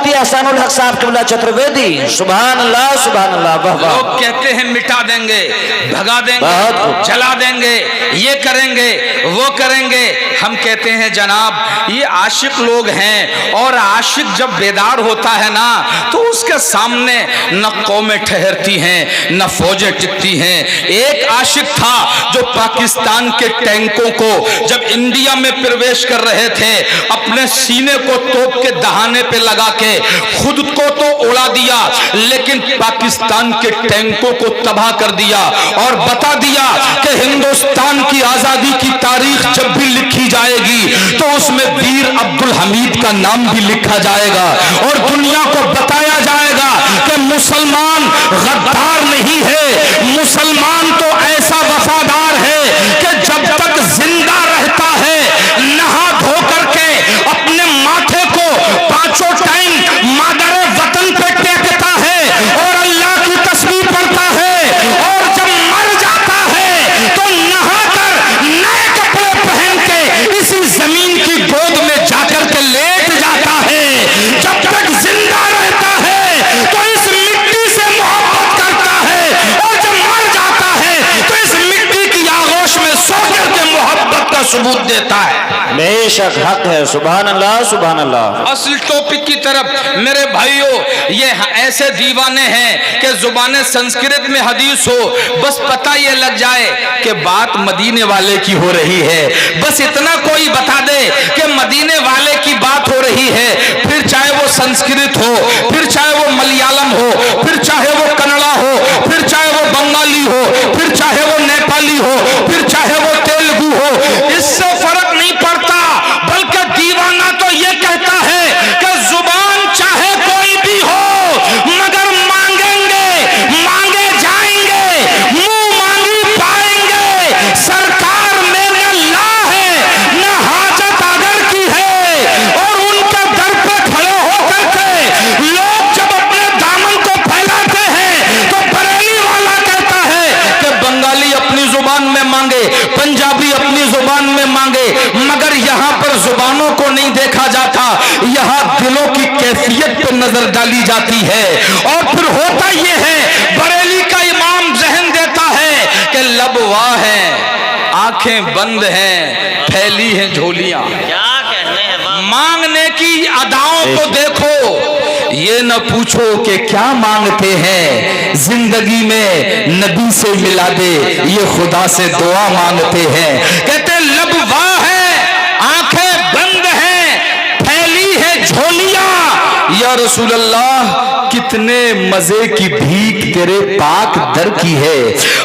मुफ्ती एहसानुल हक साहब क़िबला चतुर्वेदी। सुभान अल्लाह सुभान अल्लाह। लोग कहते हैं मिटा देंगे, भगा देंगे, जला देंगे, ये करेंगे, वो करेंगे। हम कहते हैं जनाब ये आशिक लोग हैं, और आशिक जब बेदार होता है ना तो उसके सामने न कौमें ठहरती हैं न फौजें टिकती हैं। एक आशिक था जो पाकिस्तान के टैंकों को जब इंडिया में प्रवेश कर रहे थे अपने सीने को तोप के दहाने पे लगा के खुद को तो उड़ा दिया, लेकिन पाकिस्तान के टैंकों को तबाह कर दिया और बता दिया कि हिंदुस्तान की आजादी की तारीख जब भी लिखी जाएगी तो उसमें वीर अब्दुल हमीद का नाम भी लिखा जाएगा और दुनिया को बताया जाएगा कि मुसलमान गद्दार नहीं है, मुसलमान तो ऐसा वफादार है कि जब तक जिंदा रहता है नहा धो करके अपने माथे को पांचों टाइम मादरे वतन पे टेकता है और अल्लाह की तस्बीह पढ़ता है, और जब मर जाता है तो नहाकर नए कपड़े पहन के इसी जमीन की गोद में जाकर के लेट जाता है। जब तक जिंदा रहता है तो इस मिट्टी से मोहब्बत करता है, और जब मर जाता है तो इस मिट्टी की आगोश में सो करके मोहब्बत का सबूत देता है। बेशक हक है। सुभान अल्लाह सुभान अल्लाह। असल टॉपिक की तरफ मेरे भाइयों, ये ऐसे दीवाने हैं कि जुबान संस्कृत में हदीस हो, बस पता ये लग जाए कि बात मदीने वाले की हो रही है, बस इतना कोई बता दे कि मदीने वाले की बात हो रही है, फिर चाहे वो संस्कृत हो, फिर चाहे वो मलयालम हो, फिर चाहे वो कन्नड़ा हो, फिर चाहे वो बंगाली हो, फिर चाहे वो नेपाली हो, फिर चाहे वो तेलुगु हो, इससे फर्क नहीं पड़ता। बल्कि दीवाना तो ये कहता है कि जुबान चाहे कोई भी हो मगर मांगेंगे, मांगे जाएंगे, मुंह मांगी पाएंगे। सरकार मेरे अल्लाह है, न हाजत अगर की है, और उनके दर पे खड़े होकर के लोग जब अपने दामन को फैलाते हैं तो बरेली वाला कहता है कि बंगाली अपनी जुबान में मांगे, पंजाबी अपनी जुबान में मांगे, मगर यहाँ पर जुबानों को नहीं देखा जाता, यहाँ दिलों की कैफियत पर नजर डाली जाती है। और फिर होता यह है, बरेली का इमाम जहन देता है कि लब वाह है, आंखें बंद हैं, फैली हैं झोलियां। क्या कहने हैं, मांगने की अदाओं को देखो, ये न पूछो कि क्या मांगते हैं, जिंदगी में नबी से मिला दे, ये खुदा से दुआ मांगते हैं। कहते लब वाह है, आंखें बंद हैं, फैली है झोलियां। या रसूल अल्लाह कितने मजे की भीख तेरे पाक दर की है।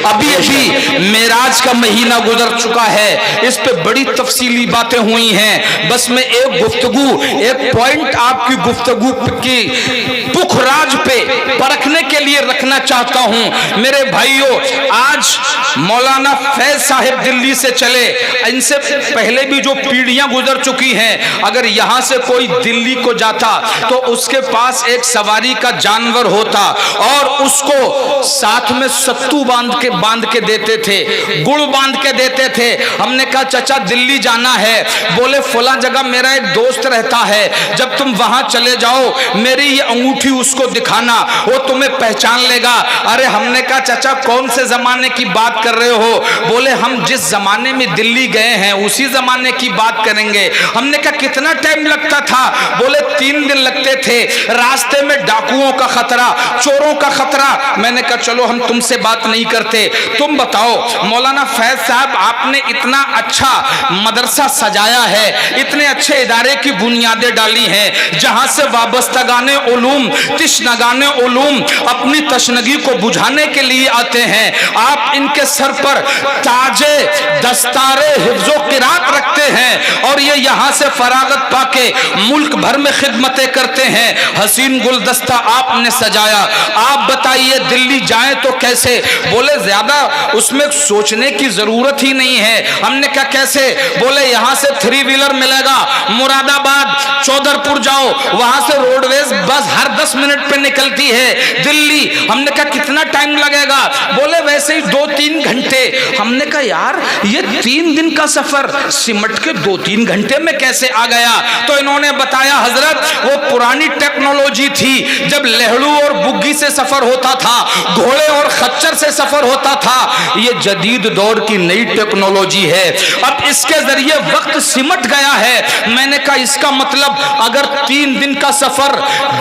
अभी अभी मेराज का महीना गुजर चुका है, इस पे बड़ी तफसीली बातें हुई हैं, बस मैं एक गुफ्तगू, एक पॉइंट आपकी गुफ्तगू की पुखराज पे परखने के लिए रखना चाहता हूं। मेरे भाइयों, आज मौलाना फैज साहिब दिल्ली से चले, इनसे पहले भी जो पीढ़ियां गुजर चुकी हैं, अगर यहां से कोई दिल्ली को जाता तो उसके पास एक सवारी का जानवर होता और उसको साथ में सत्तू बांध के देते थे, गुड़ बांध के देते थे। हमने कहा चाचा दिल्ली जाना है, बोले फला जगह मेरा एक दोस्त रहता है, जब तुम वहां चले जाओ मेरी ये अंगूठी उसको दिखाना, वो तुम्हें पहचान लेगा। अरे हमने कहा चाचा कौन से जमाने की बात कर रहे हो? बोले हम जिस जमाने में दिल्ली गए हैं उसी जमाने की बात करेंगे। हमने कहा कितना टाइम लगता था? बोले 3 दिन लगते थे, रास्ते में डाकुओं का खतरा, चोरों का खतरा। मैंने कहा चलो हम तुमसे बात नहीं करते, तुम बताओ मौलाना फैज साहब, आपने इतना अच्छा मदरसा सजाया है, इतने अच्छे इदारे की बुनियादें डाली हैं, जहां से वाबस्तगाने उलूम, तिश्नगाने उलूम अपनी तशनगी को बुझाने के लिए आते हैं। आप इनके सर पर ताजे दस्तारे हिफ्जो किरात रखते हैं और ये यहाँ से फरागत पाके मुल्क भर में खिदमतें करते हैं। हसीन गुलदस्ता आपने सजाया, आप बताइए दिल्ली जाएं तो कैसे? बोले ज्यादा उसमें सोचने की जरूरत ही नहीं है। हमने कहा कैसे? बोले यहाँ से 3 व्हीलर मिलेगा, मुरादाबाद चौधरपुर जाओ, वहां से रोडवेज बस हर 10 मिनट पे निकलती है दिल्ली। हमने कहा कितना टाइम लगेगा? बोले वैसे ही 2-3 घंटे। हमने कहा यार ये 3 दिन का सफर सिमट के 2-3 घंटे घंटे में कैसे आ गया? तो इन्होंने बताया हजरत वो पुरानी टेक्नोलॉजी थी, जब लहड़ू और बुग्गी से सफर होता था, घोड़े और खच्चर से सफर होता था। ये जदीद दौर की नई टेक्नोलॉजी है, अब इसके जरिए वक्त सिमट गया है। मैंने कहा इसका मतलब अगर 3 दिन का सफर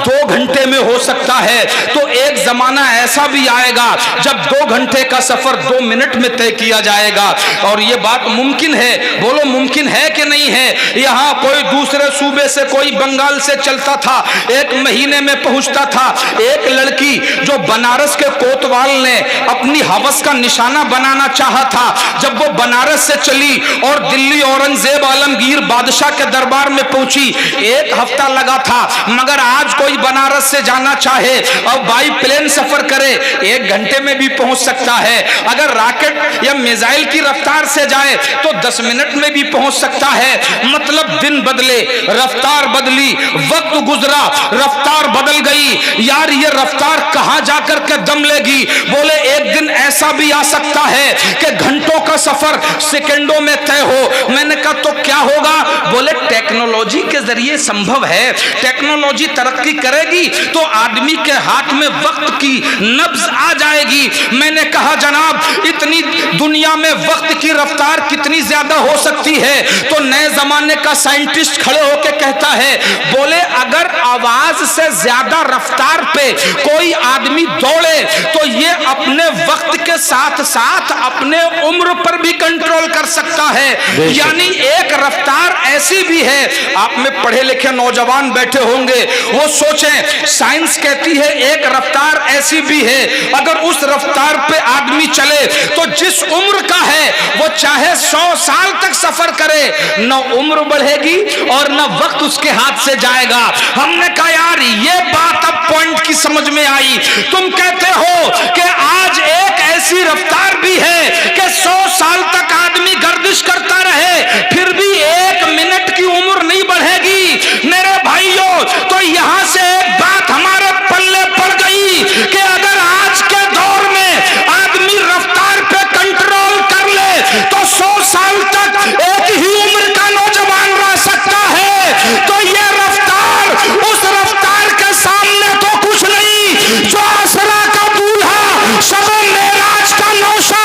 2 घंटे में हो सकता है, तो एक जमाना ऐसा भी आएगा जब 2 घंटे का सफर 2 मिनट में तय किया जाएगा। और ये बात मुमकिन है, बोलो मुमकिन है कि नहीं है? यहाँ कोई दूसरे सूबे से, कोई बंगाल से चलता था, 1 महीने में पहुंचता था। एक लड़की जो बनारस के कोतवाल ने अपनी हवस का निशाना बनाना चाहा था, जब वो बनारस से चली और दिल्ली औरंगजेब आलमगीर बादशाह के दरबार में पहुंची, 1 हफ्ता लगा था। मगर आज कोई बनारस से जाना चाहे और बाई प्लेन सफर करे, 1 घंटे में भी पहुंच सकता है। अगर रॉकेट या मिसाइल की रफ्तार से जाए तो 10 मिनट में भी पहुंच सकता है। मतलब दिन बदले, रफ्तार बदली, वक्त गुजरा, रफ्तार बदल गई। यार ये रफ्तार कहां जाकर के दम लेगी? बोले एक दिन ऐसा भी आ सकता है कि घंटों का सफर सेकंडों में तय हो। मैंने कहा तो क्या होगा? बोले टेक्नोलॉजी के जरिए संभव है। टेक्नोलॉजी तरक्की करेगी तो आदमी के हाथ में वक्त की नब्ज आ जाएगी। मैंने कहा जनाब इतनी दुनिया में वक्त की रफ्तार कितनी ज्यादा हो सकती है? तो नए जमाने का साइंटिस्ट खड़े होकर कहता है, बोले अगर आवाज से ज्यादा रफ्तार पे कोई आदमी दौड़े तो ये अपने वक्त के साथ साथ अपने उम्र पर भी कंट्रोल कर सकता है। यानी एक रफ्तार ऐसी भी है, आप में पढ़े लिखे नौजवान बैठे होंगे, वो सोचें साइंस कहती है एक रफ्तार ऐसी भी है, अगर उस रफ्तार पे आदमी चले तो जिस उम्र का है वो चाहे 100 साल तक सफर करे, न उम्र बढ़ेगी और न वक्त उसके हाथ से जाएगा। हमने कहा यार ये बात अब पॉइंट की समझ में आई। तुम कहते हो कि आज एक ऐसी रफ्तार भी है कि 100 साल तक आदमी गर्दिश करता रहे फिर भी 1 मिनट की उम्र नहीं बढ़ेगी। मेरे भाइयों, तो यहां से एक बात हमारे पल्ले पड़ गई कि अगर आज के दौर में आदमी रफ्तार पे कंट्रोल कर ले तो 100 साल तक एक ही उम्र का नौजवान रह सकता है। तो ये रफ्तार उस रफ्तार के सामने तो कुछ नहीं जो असरा का दूल्हा शब मेराज का नौशा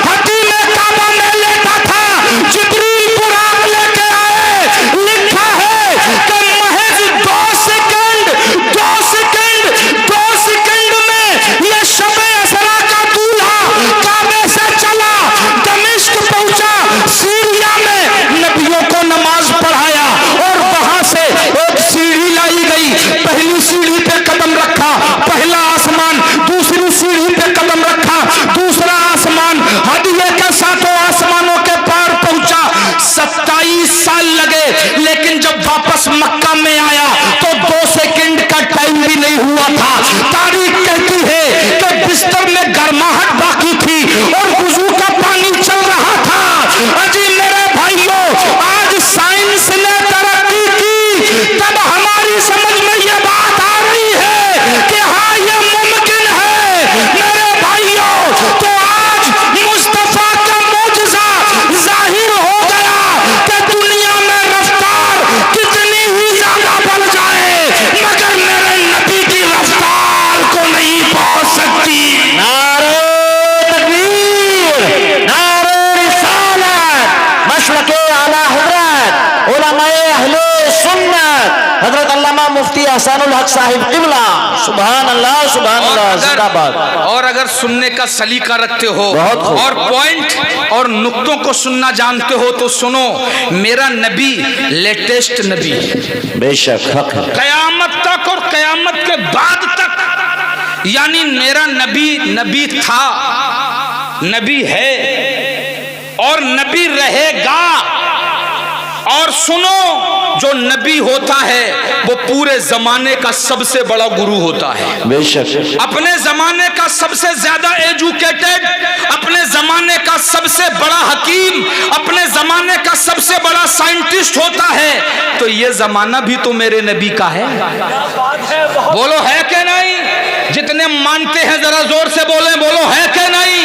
हती में काबा में लेटा था, जिब्रील बुराक लेके आए। लिखा है कि महज 2 सेकंड में ये शब असरा का दूल्हा काबे से चला, दमिश्क पहुंचा, सीरिया में नबियों को नमाज पढ़ाया और वहां से एक सीढ़ी लाई गई। पहली सीढ़ी पे कदम रखा, पहला आसमान, दूसरी सीढ़ी पे कदम रखा, दूसरा आसमान, हदिये के साथों आसमानों के पार पहुंचा। 27 साल लगे, लेकिन जब वापस मक्का में आया तो 2 सेकंड का टाइम भी नहीं हुआ था। तारीख कहती है कि बिस्तर में गर्माहट बाकी थी और वुजू का पानी चल रहा था। अजी मेरे भाइयों, आज साइंस ने तरक्की की, तब हमारी समझ में यह बात आ रही है कि हाँ ये मुमकिन है। मेरे भाइयों, तो आज मुस्तफा का मौजज़ा जाहिर हो गया कि दुनिया में रफ्तार कितनी ही ज्यादा बढ़ जाए मगर मेरे नबी की रफ्तार को नहीं पहुंच सकती। नारे तकबीर, नारे रिसालत, मशरक़े आला हज़रत उलमाए अहले सुन्नत हज़रत अल्लामा मुफ्ती अहसानुल हक साहिब क़िबला, सुभान अल्लाह, सुभान अल्लाह, जिंदाबाद। और अगर सुनने का सलीका रखते हो और पॉइंट और नुक्तों को सुनना जानते हो तो सुनो, मेरा नबी लेटेस्ट नबी है, बेशक हक है। कयामत तक और कयामत के बाद तक, यानी मेरा नबी था, नबी है और नबी रहेगा। और सुनो, जो नबी होता है वो पूरे जमाने का सबसे बड़ा गुरु होता है, बेशक अपने जमाने का सबसे ज्यादा एजुकेटेड, अपने जमाने का सबसे बड़ा हकीम, अपने जमाने का सबसे बड़ा साइंटिस्ट होता है। तो ये जमाना भी तो मेरे नबी का है, बोलो है कि नहीं? जितने मानते हैं जरा जोर से बोलें, बोलो है कि नहीं।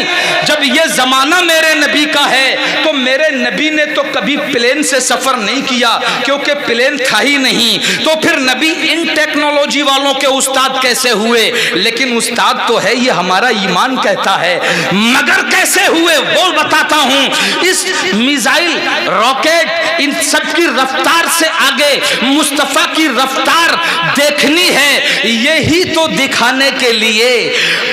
जब ये जमाना मेरे नबी का है तो मेरे नबी ने तो कभी प्लेन से सफर नहीं किया, क्योंकि प्लेन था ही नहीं। तो फिर नबी इन टेक्नोलॉजी वालों के उस्ताद कैसे हुए? लेकिन उस्ताद तो है, ये हमारा ईमान कहता है, मगर कैसे हुए वो बताता हूं। इस मिसाइल, रॉकेट, इन सब की रफ्तार से आगे मुस्तफा की रफ्तार देखनी है। यही तो दिखाने के लिए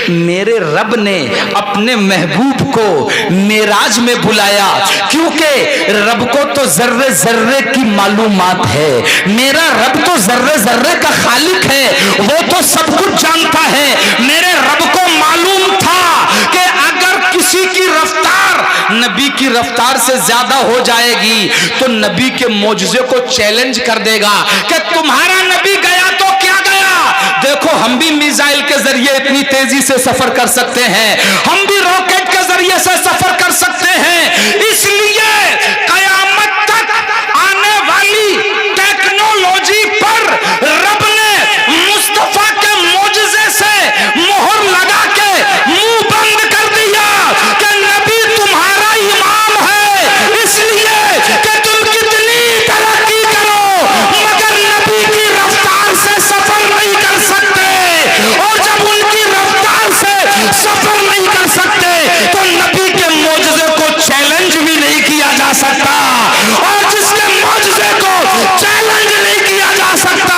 मेरे रब ने अपने महबूब को मेराज में बुलाया, क्योंकि रब को तो जर्रे जर्रे की मालूमात है। मेरा रब तो जर्रे जर्रे का खालिक है, वो तो सब कुछ जानता है। मेरे रब को मालूम था कि अगर किसी की रफ्तार नबी की रफ्तार से ज्यादा हो जाएगी तो नबी के मौजज़े को चैलेंज कर देगा कि तुम्हारा नबी गया तो क्या गया। देखो, हम भी मिसाइल के जरिए इतनी तेजी से सफर कर सकते हैं, हम भी रॉकेट के जरिए से सफर कर सकते हैं। इसलिए कयामत तक आने वाली टेक्नोलॉजी पर रब ने मुस्तफा के मौजज़े से मोहर लगा के मुंह बंद कर दिया कि नबी तुम्हारा इमाम है, इसलिए कि तुम कितनी तरक्की करो मगर नबी की रफ्तार से सफर नहीं कर सकते। और जब उनकी रफ्तार से सफर नहीं कर सकते तो नबी के मौजज़े को चैलेंज भी नहीं किया जा सकता। और जिसके मौजज़े को चैलेंज नहीं किया जा सकता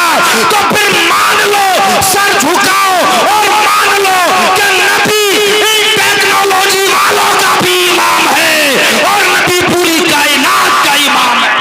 तो फिर मान लो, सर झुकाओ और मान लो कि नबी इन टेक्नोलॉजी वालों का भी इमाम है और नबी पूरी कायनात का इमाम है।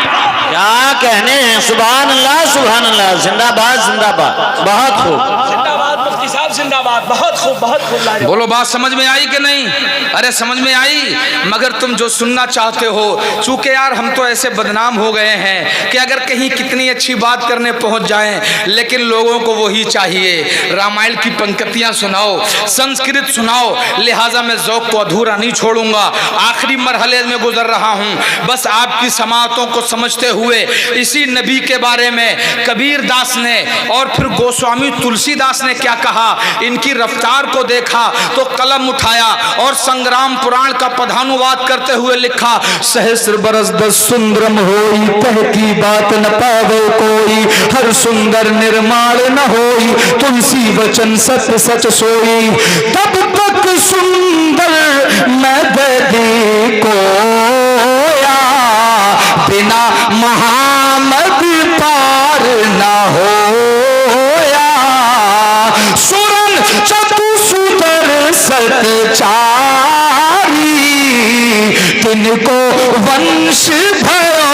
क्या कहने हैं, सुभान अल्लाह, सुभान अल्लाह, जिंदाबाद जिंदाबाद, बहुत खूब, जिंदाबाद मुफ्ती साहब, जिंदाबाद। बहुत खूब, बहुत खूब। बोलो, बात समझ में आई कि नहीं? अरे समझ में आई, मगर तुम जो सुनना चाहते हो, चूंकि यार हम तो ऐसे बदनाम हो गए हैं कि अगर कहीं कितनी अच्छी बात करने पहुंच जाएं, लेकिन लोगों को वही चाहिए, रामायण की पंक्तियां सुनाओ, संस्कृत सुनाओ, लिहाजा मैं ज़ौक़ को अधूरा नहीं छोड़ूंगा। आखिरी मरहले में गुजर रहा हूं, बस आपकी समाअतों को समझते हुए इसी नबी के बारे में कबीर दास ने और फिर गोस्वामी तुलसीदास ने क्या कहा, इनकी रफ्तार को देखा तो कलम उठाया और संग्राम पुराण का पदानुवाद करते हुए लिखा, सहस्र बरस दस सुंदरम होई, कह की बात न पावे कोई, हर सुंदर निर्माण न होई, तुलसी वचन सच सच सोई, तब तक सुंदर मैं देखो बिना महामद पार न होया, सुरन चतुसुदर सतचारी, तिनको वंश भयो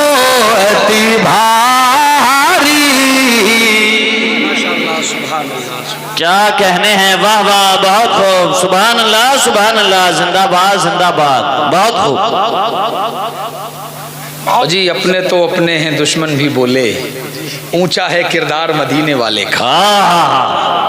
अति भारी। क्या कहने हैं, वाह वाह, बहुत खूब, सुभान अल्लाह, सुभान अल्लाह, जिंदाबाद जिंदाबाद, बहुत खूब। जी, अपने तो अपने हैं, दुश्मन भी बोले, ऊंचा है किरदार मदीने वाले का।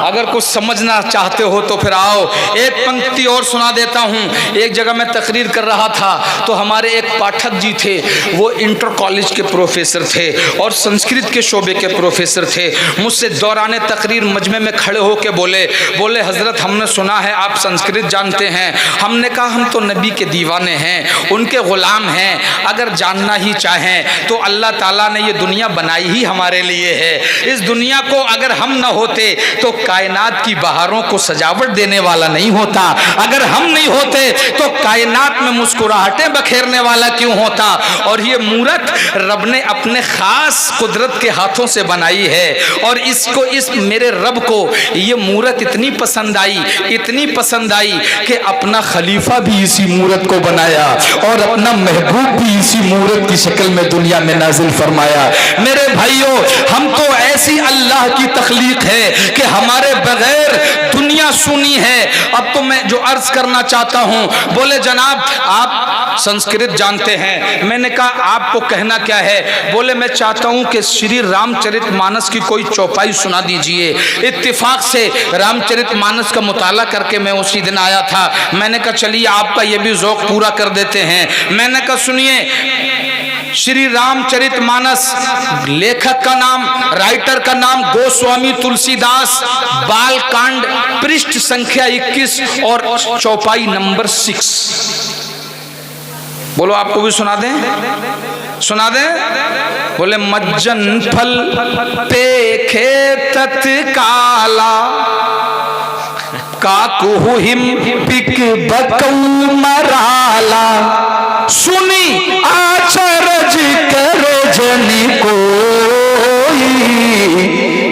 अगर कुछ समझना चाहते हो तो फिर आओ, एक पंक्ति और सुना देता हूँ। एक जगह मैं तकरीर कर रहा था तो हमारे एक पाठक जी थे, वो इंटर कॉलेज के प्रोफेसर थे और संस्कृत के शोबे के प्रोफेसर थे। मुझसे दौरान तकरीर मजमे में खड़े होके बोले हजरत, हमने सुना है आप संस्कृत जानते हैं। हमने कहा हम तो नबी के दीवाने हैं, उनके गुलाम हैं, अगर जानना ही चाहें तो अल्लाह ताला ने ये दुनिया बनाई ही हमारे लिए है। इस दुनिया को अगर हम न होते तो कायनात की बहारों को सजावट देने वाला नहीं होता, अगर हम नहीं होते तो कायनात में मुस्कुराहटें बखेरने वाला क्यों होता। और ये मूरत रब ने अपने खास कुदरत के हाथों से बनाई है और इसको, इस मेरे रब को ये मूरत इतनी पसंद आई, इतनी पसंद आई कि अपना खलीफा भी इसी मूरत को बनाया और अपना महबूब भी इसी मूरत की शक्ल में दुनिया में नाजिल फरमाया। मेरे भाइयों, हम तो ऐसी अल्लाह की तख्लीक है कि हमारे बगैर दुनिया सुनी है। अब तो मैं जो अर्ज करना चाहता हूं, बोले जनाब आप संस्कृत जानते हैं। मैंने कहा आपको कहना क्या है। बोले मैं चाहता हूं कि श्री रामचरितमानस की कोई चौपाई सुना दीजिए। इत्तेफाक से रामचरितमानस का मुताला करके मैं उसी दिन आया था। मैंने कहा चलिए आपका ये भी ज़ौक़ पूरा कर देते हैं। मैंने कहा सुनिए, श्री रामचरितमानस, लेखक का नाम, राइटर का नाम गोस्वामी तुलसीदास, बालकांड, पृष्ठ संख्या 21 और चौपाई नंबर 6। बोलो, आपको भी सुना दें? सुना दें? बोले, मज्जन फल पेखे तत्काला, काकू हिम पिक बकौ मराला, सुनी आचरज करे जनी कोई,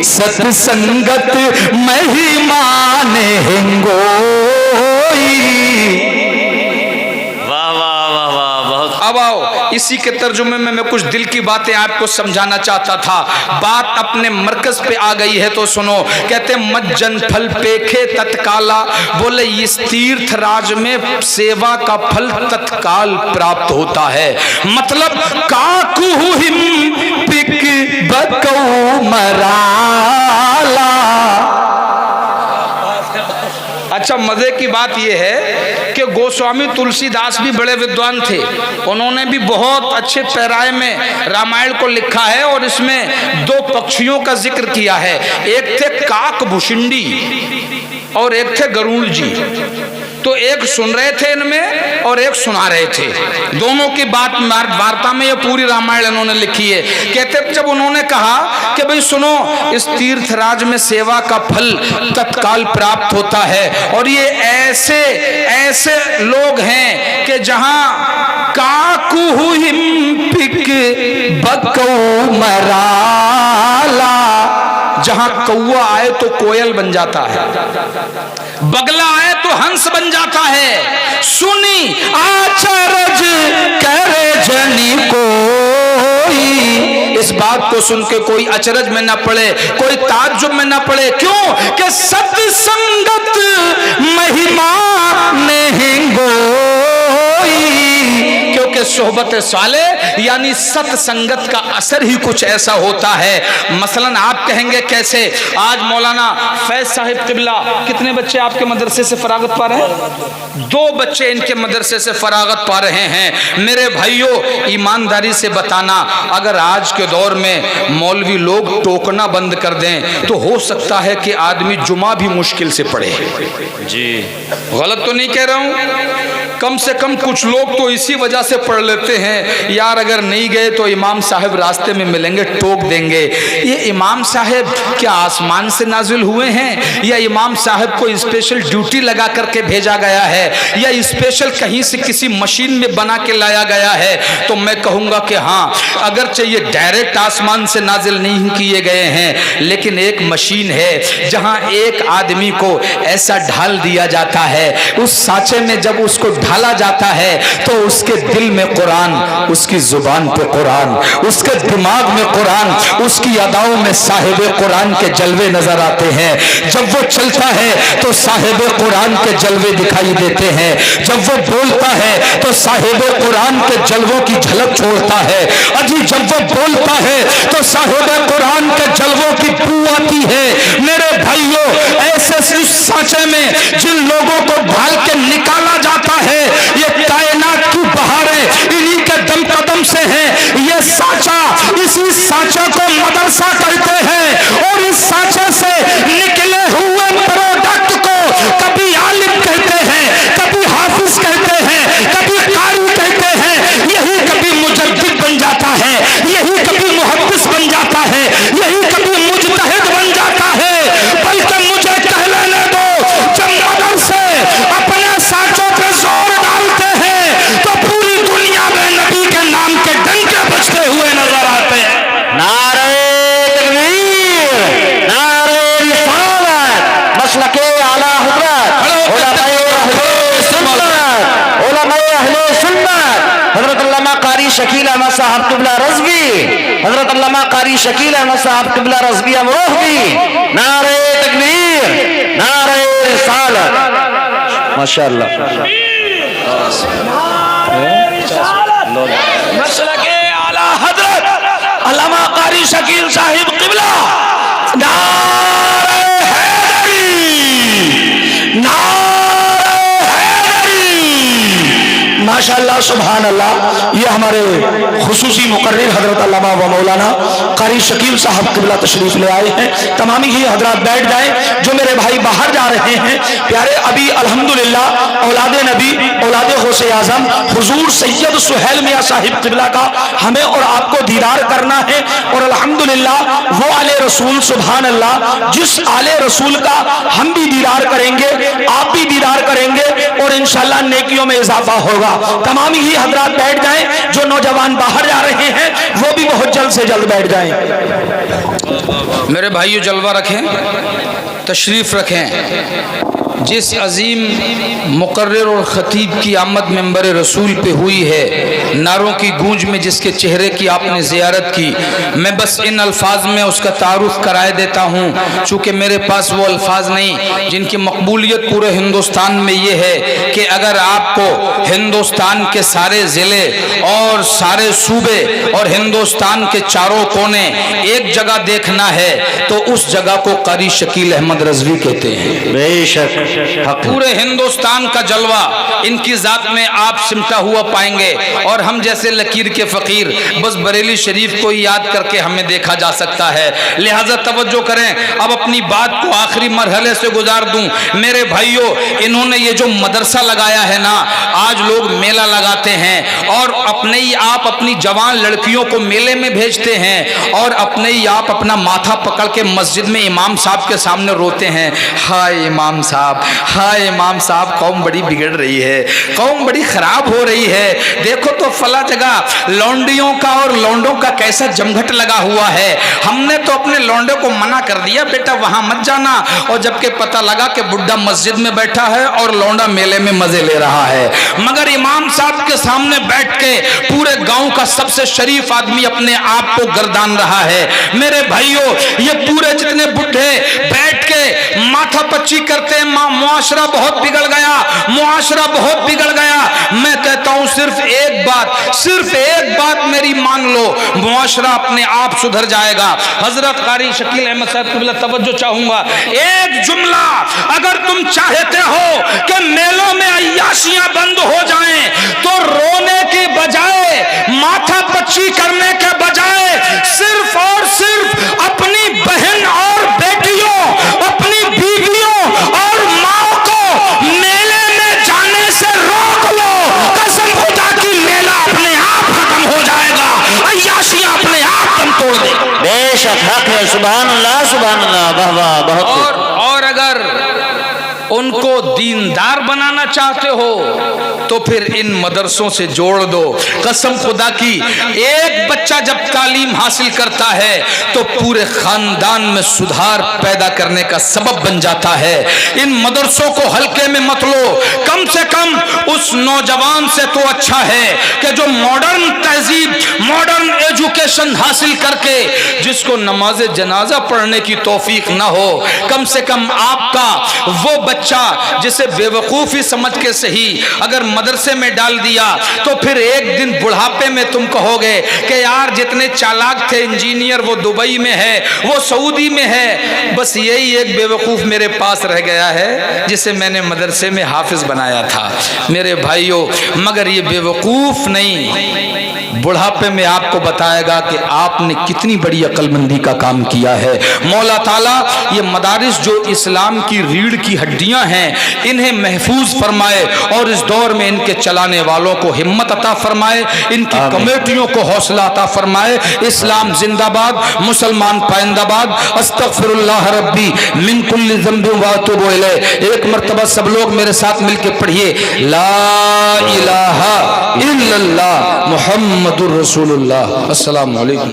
सत्संगत महिमा ने हिंगोई। वाह वाह वाह वाह, बहुत। अब आओ, इसी के तर्जुमे में मैं कुछ दिल की बातें आपको समझाना चाहता था। बात अपने मरकज पे आ गई है तो सुनो। कहते मज्जन फल पेखे तत्काला, बोले इस तीर्थ राज में सेवा का फल तत्काल प्राप्त होता है। मतलब काकू हिम पिक बकौ मराला। अच्छा, मजे की बात यह है कि गोस्वामी तुलसीदास भी बड़े विद्वान थे। उन्होंने भी बहुत अच्छे पैराए में रामायण को लिखा है और इसमें 2 पक्षियों का जिक्र किया है। एक थे काक भुषिंडी और एक थे गरुड़ जी। तो एक सुन रहे थे इनमें और एक सुना रहे थे। दोनों की बात वार्ता में ये पूरी रामायण इन्होंने लिखी है। कहते जब उन्होंने कहा कि भाई सुनो, इस तीर्थ राज में सेवा का फल तत्काल प्राप्त होता है और ये ऐसे ऐसे लोग हैं कि जहां काकू हिम पिक बकौ मराला, जहां कौआ आए तो कोयल बन जाता है, बगला आए तो हंस बन जाता है, सुनी आचरज करे जनी कोई। इस बात को सुन के कोई अचरज में ना पड़े, कोई ताज्जुब में ना पड़े। क्यों? कि सत्संगत महिमा नहीं गोई। क्योंकि सोहबत साले यानी सत्संगत का असर ही कुछ ऐसा होता है। मसलन आप कहेंगे कैसे? आज मौलाना फैज साहिब किबला कितने बच्चे आपके मदरसे से फरागत पा रहे हैं? 2 बच्चे इनके मदरसे से फरागत पा रहे हैं। मेरे भाइयों, ईमानदारी से बताना, अगर आज के दौर में मौलवी लोग टोकना बंद कर दें तो हो सकता है कि आदमी जुमा भी मुश्किल से पढ़े। जी, गलत तो नहीं कह रहा हूं? कम से कम कुछ लोग तो इसी वजह से पढ़ लेते हैं, यार अगर नहीं गए तो इमाम साहब रास्ते में मिलेंगे, टोक देंगे। ये इमाम साहब क्या आसमान से नाजिल हुए हैं या इमाम साहब को स्पेशल ड्यूटी लगा करके भेजा गया है या स्पेशल कहीं से किसी मशीन में बना के लाया गया है? तो मैं कहूँगा कि हाँ, अगर चाहिए डायरेक्ट आसमान से नाजिल नहीं किए गए हैं, लेकिन एक मशीन है जहाँ एक आदमी को ऐसा ढाल दिया जाता है, उस सांचे में जब उसको ढाला जाता है तो उसके दिल में कुरान, उसकी जुबान पे कुरान, उसके दिमाग में कुरान, उसकी अदाओं में साहिब कुरान के जलवे नजर आते हैं। जब वो चलता है तो साहिब कुरान के जलवे दिखाई देते हैं, जब वो बोलता है तो साहिब कुरान के जलवों की झलक छोड़ता है। अजी जब वो बोलता है तो साहिब कुरान के जलवों की बू आती है। मेरे भाइयों, ऐसे इस सांचे में जिन लोगों को ढाल के निकाला जाता है, ये कायनात की बहारें इन्हीं के दम कदम से हैं। ये सांचा, इसी सांचे को मदरसा कहते हैं और इस सांचे से निकले हुए प्रोडक्ट को कभी आलिम कहते हैं, कभी हाफिज कहते हैं, कभी कारी कहते हैं, यही कभी मुजद्दिद बन जाता है, यही कभी मुहद्दिस बन जाता है, यही कभी मुजतहिद बन जाता है। बल्कि मुझे कह लेने दो, जब मदरसे अपने सांचों पे जोर डालते हैं तो पूरी दुनिया में नबी के नाम के डंके बजते हुए नजर आते हैं। नारे तकबीर, नारे रिसालत, मसलके आला हज़रत, उलमाए अहले सुन्नत, उलमाए अहले सुन्नत, हज़रत अल्लामा कारी शकील अहमद साहब क़िबला रज़वी, हज़रत अल्लामा कारी शकील अहमद साहब क़िबला रज़वी अमरोही। नारे तकबीर, नारे रिसालत, माशाअल्लाह। मसलके आला हजरत अल्लामा कारी शकील साहिब किबला। नारे हैदरी, नारे हैदरी, माशाअल्लाह सुभान अल्लाह। ये हमारे खुसूसी मुकर्रिर हजरत अल्लामा व मौलाना कारी शकील साहब क़िबला तशरीफ ले आए हैं। तमामी ही हजरात बैठ जाएं। जो मेरे भाई बाहर जा रहे हैं प्यारे, अभी अल्हम्दुलिल्लाह औलादे नबी औलादे गौसे आजम हुजूर सैयद सुहेल मियां साहिब क़िबला का हमें और आपको दीदार करना है। और अल्हम्दुलिल्लाह वो आले रसूल सुभान अल्लाह, जिस आले रसूल का हम भी दीदार करेंगे, आप भी दीदार करेंगे और इंशाअल्लाह नेकियों में इजाफा होगा। तमाम ही हजरात बैठ जाएं। जो नौजवान बाहर जा रहे हैं वो भी बहुत जल्द से जल्द बैठ जाएं। मेरे भाइयों जलवा रखें, तशरीफ रखें। जिस अजीम मुकर्रिर और ख़तीब की आमद मेंबर रसूल पे हुई है, नारों की गूंज में जिसके चेहरे की आपने ज़ियारत की, मैं बस इन अल्फाज में उसका तारुफ कराए देता हूँ, चूँकि मेरे पास वो अल्फाज नहीं जिनकी मकबूलियत पूरे हिंदुस्तान में ये है कि अगर आपको हिंदुस्तान के सारे ज़िले और सारे सूबे और हिंदुस्तान के चारों कोने एक जगह देखना है तो उस जगह को कारी शकील अहमद रज़वी कहते हैं। बेशक पूरे हिंदुस्तान का जलवा इनकी जात में आप सिमटा हुआ पाएंगे। और हम जैसे लकीर के फकीर बस बरेली शरीफ को याद करके हमें देखा जा सकता है। लिहाजा तवज्जो करें। अब अपनी बात को आखिरी मरहले से गुजार दूं। मेरे भाइयों, इन्होंने ये जो मदरसा लगाया है ना, आज लोग मेला लगाते हैं और अपने ही आप अपनी जवान लड़कियों को मेले में भेजते हैं और अपने ही आप अपना माथा पकड़ के मस्जिद में इमाम साहब के सामने रोते हैं, हाय इमाम साहब, हाय इमाम साहब, कौम बड़ी बिगड़ रही है, कौम बड़ी खराब हो रही है। देखो तो फला जगह लौंडियों का और लौंडों का कैसा जमघट लगा हुआ है। हमने तो अपने लौंडे को मना कर दिया, बेटा वहां मत जाना, और जबकि पता लगा कि बुड्ढा मस्जिद में बैठा है और लौंडा मेले में मजे ले रहा है। मगर इमाम साहब के सामने बैठ के पूरे गांव का सबसे शरीफ आदमी अपने आप को गर्दान रहा है। मेरे भाइयों, ये पूरे जितने बुढ़े बैठ के माथा पच्ची करते हैं, मुआशरा बहुत बिगड़ गया, मुआशरा बहुत बिगड़ गया। मैं कहता हूं सिर्फ एक बात मेरी मान लो, मुआशरा अपने आप सुधर जाएगा। हजरत कारी शकील अहमद साहब क़िबला तवज्जो चाहूंगा, एक जुमला अगर तुम चाहते हो कि मेलों में अय्याशियां बंद हो जाएं तो रोने के बजाय, माथा पच्ची करने के बजाय सिर्फ और सिर्फ अपनी बहन और बेटियों, अपनी बीवियों और माओ को मेले में जाने से रोक लो। कसम खुदा की, मेला अपने आप खत्म हो जाएगा, अय्याशियां अपने आप दम तोड़ दे। बेशक हक है। सुभान अल्लाह, वाह वाह, बहुत और अगर उनको दीनदार बनाना चाहते हो तो फिर इन मदरसों से जोड़ दो। कसम खुदा की, एक बच्चा जब तालीम हासिल करता है तो पूरे खानदान में सुधार पैदा करने का सबब बन जाता है। इन मदरसों को हल्के में मत लो। कम से कम उस नौजवान से तो अच्छा है कि जो मॉडर्न तहजीब, मॉडर्न एजुकेशन हासिल करके जिसको नमाज जनाजा पढ़ने की तौफीक ना हो, कम से कम आपका वो बच्चा जिसे बेवकूफ़ी समझ के सही अगर मदरसे में डाल दिया तो फिर एक दिन बुढ़ापे में तुम कहोगे कि यार जितने चालाक थे इंजीनियर वो दुबई में है, वो सऊदी में है, बस यही एक बेवकूफ़ मेरे पास रह गया है जिसे मैंने मदरसे में हाफिज बनाया था। मेरे भाइयों, मगर ये बेवकूफ़ नहीं, बुढ़ापे में आपको बताएगा कि आपने कितनी बड़ी अक्लमंदी का काम किया है। मौला ताला ये मदारिस जो इस्लाम की रीढ़ की हड्डियां हैं, इन्हें महफूज फरमाए और इस दौर में इनके चलाने वालों को हिम्मत अता फरमाए, इनकी कमेटियों को हौसला अता फरमाए। इस्लाम जिंदाबाद, मुसलमान पाइंदाबाद। अस्तगफिरुल्लाह रब्बी मिन कुल्ली ज़ंबिन व अतूबु इलैह। एक मर्तबा सब लोग मेरे साथ मिलकर पढ़िए, ला इलाहा इल्लल्लाह मुहम्मदुर रसूलुल्लाह। अस्सलामु अलैकुम।